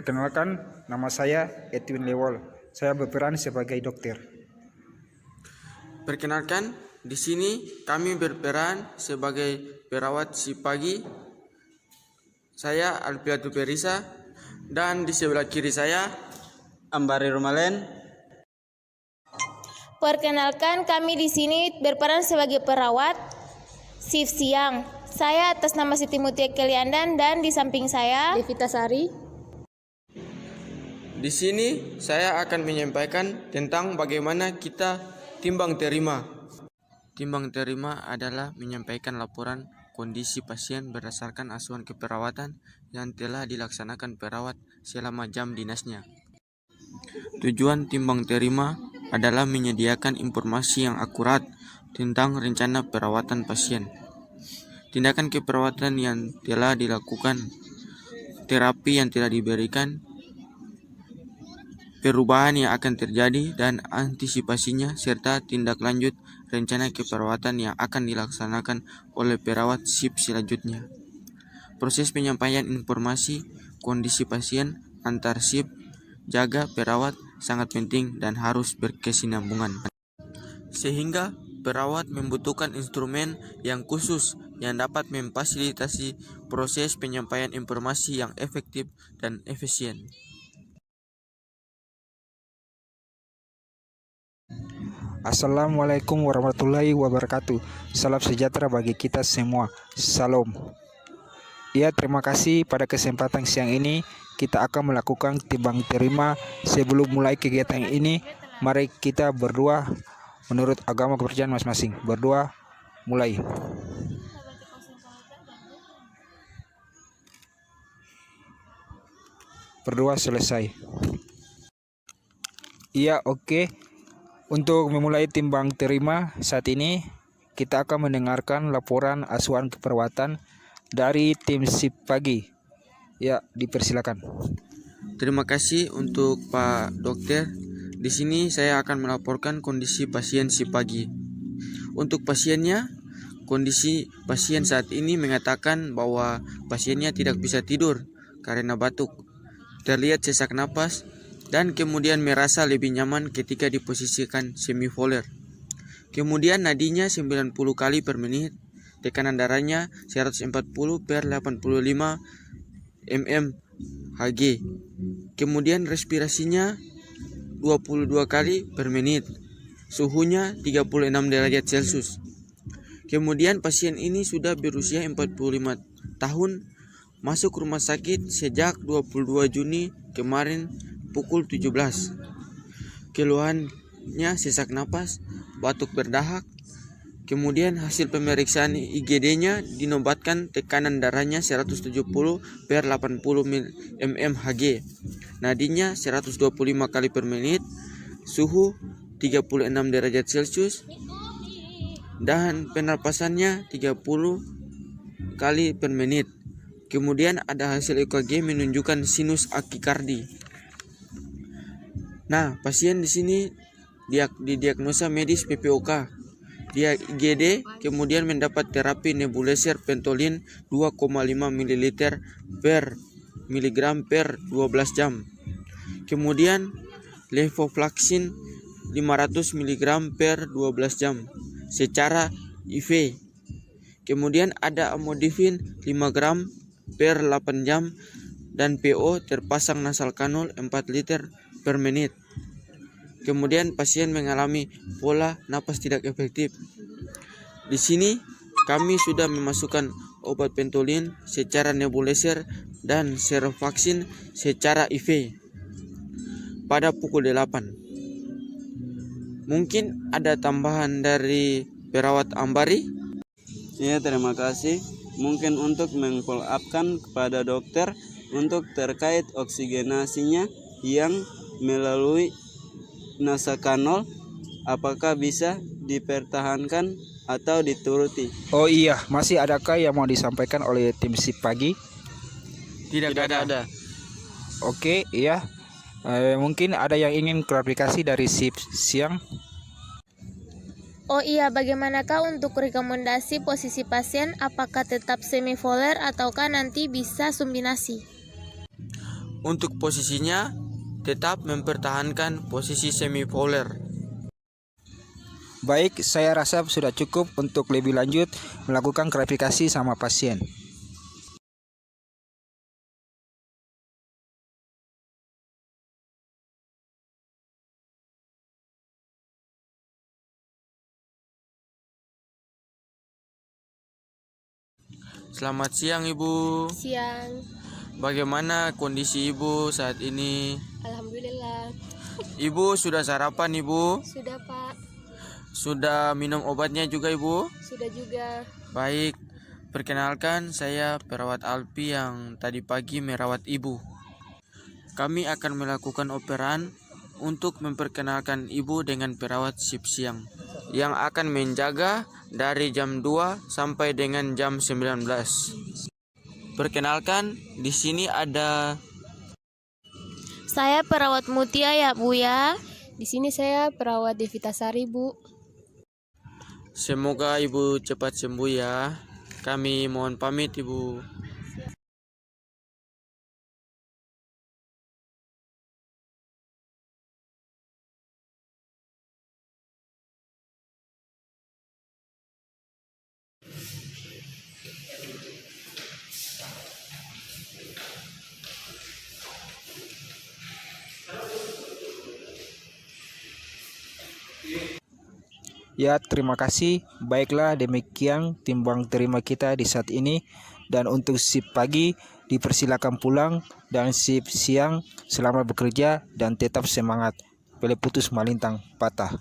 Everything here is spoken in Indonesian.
Perkenalkan, nama saya Edwin Lewol. Saya berperan sebagai dokter. Perkenalkan, di sini kami berperan sebagai perawat si pagi. Saya Alfiatu Perisa dan di sebelah kiri saya Ambari Rumalen. Perkenalkan, kami di sini berperan sebagai perawat shift siang. Saya atas nama Siti Mutia Keliandan dan di samping saya Devita Sari. Di sini saya akan menyampaikan tentang bagaimana kita timbang terima. Timbang terima adalah menyampaikan laporan kondisi pasien berdasarkan asuhan keperawatan yang telah dilaksanakan perawat selama jam dinasnya. Tujuan timbang terima adalah menyediakan informasi yang akurat tentang rencana perawatan pasien, tindakan keperawatan yang telah dilakukan, terapi yang telah diberikan, perubahan yang akan terjadi dan antisipasinya, serta tindak lanjut rencana keperawatan yang akan dilaksanakan oleh perawat shift selanjutnya. Proses penyampaian informasi kondisi pasien antar shift jaga perawat sangat penting dan harus berkesinambungan. Sehingga perawat membutuhkan instrumen yang khusus yang dapat memfasilitasi proses penyampaian informasi yang efektif dan efisien. Assalamualaikum warahmatullahi wabarakatuh. Salam sejahtera bagi kita semua. Salam. Ya, terima kasih pada kesempatan siang ini kita akan melakukan timbang terima. Sebelum mulai kegiatan ini, mari kita berdoa menurut agama kepercayaan masing-masing. Berdoa, mulai. Berdoa selesai. Iya, oke. Untuk memulai timbang terima saat ini, kita akan mendengarkan laporan asuhan keperawatan dari tim shift pagi. Ya, dipersilakan. Terima kasih untuk Pak Dokter. Di sini saya akan melaporkan kondisi pasien si pagi. Untuk pasiennya, kondisi pasien saat ini mengatakan bahwa pasiennya tidak bisa tidur karena batuk, terlihat sesak napas, dan kemudian merasa lebih nyaman ketika diposisikan semivoler. Kemudian nadinya 90 kali per menit, tekanan darahnya 140/85 mm Hg. Kemudian respirasinya 22 kali per menit, suhunya 36 derajat Celcius. Kemudian pasien ini sudah berusia 45 tahun, masuk rumah sakit sejak 22 Juni kemarin pukul 17. Keluhannya sesak napas, batuk berdahak. Kemudian hasil pemeriksaan IGD-nya dinobatkan tekanan darahnya 170/80 mm Hg. Nadinya 125 kali per menit, suhu 36 derajat Celcius, dan pernapasannya 30 kali per menit. Kemudian ada hasil EKG menunjukkan sinus akikardi. Nah, pasien di sini didiagnosa medis PPOK. Dia IGD kemudian mendapat terapi nebulizer Ventolin 2,5 ml per miligram per 12 jam. Kemudian levofloxacin 500 mg per 12 jam secara IV. Kemudian ada amlodipin 5 gram per 8 jam dan PO terpasang nasal kanul 4 liter per menit. Kemudian pasien mengalami pola napas tidak efektif. Di sini kami sudah memasukkan obat Ventolin secara nebulizer dan serofloxacin secara IV pada pukul 8. Mungkin ada tambahan dari perawat Ambari? Ya, terima kasih. Mungkin untuk mengfollow-upkan kepada dokter untuk terkait oksigenasinya yang melalui nasakanul, apakah bisa dipertahankan atau dituruti? Oh iya, masih adakah yang mau disampaikan oleh tim shift pagi? Tidak ada. Oke, iya. Mungkin ada yang ingin klarifikasi dari shift siang. Oh iya, bagaimanakah untuk rekomendasi posisi pasien? Apakah tetap semivoler ataukah nanti bisa sumbinasi? Untuk posisinya tetap mempertahankan posisi semipolar. Baik, saya rasa sudah cukup untuk lebih lanjut melakukan klarifikasi sama pasien. Selamat siang Ibu. Siang, Bagaimana kondisi Ibu saat ini? alhamdulillah. Ibu sudah sarapan Ibu? Sudah Pak, Sudah minum obatnya juga Ibu? sudah juga. Baik, perkenalkan saya perawat Alpi yang tadi pagi merawat Ibu. Kami akan melakukan operan untuk memperkenalkan Ibu dengan perawat shift siang yang akan menjaga dari jam 2 sampai dengan jam 19. Perkenalkan, di sini ada Saya perawat Mutia ya Bu ya. Di sini saya perawat Devitasari, Bu. semoga Ibu cepat sembuh ya. Kami mohon pamit Ibu. Ya, terima kasih. Baiklah, demikian timbang terima kita di saat ini. Dan untuk shift pagi, dipersilakan pulang. Dan shift siang, selamat bekerja dan tetap semangat. Pele putus malintang patah.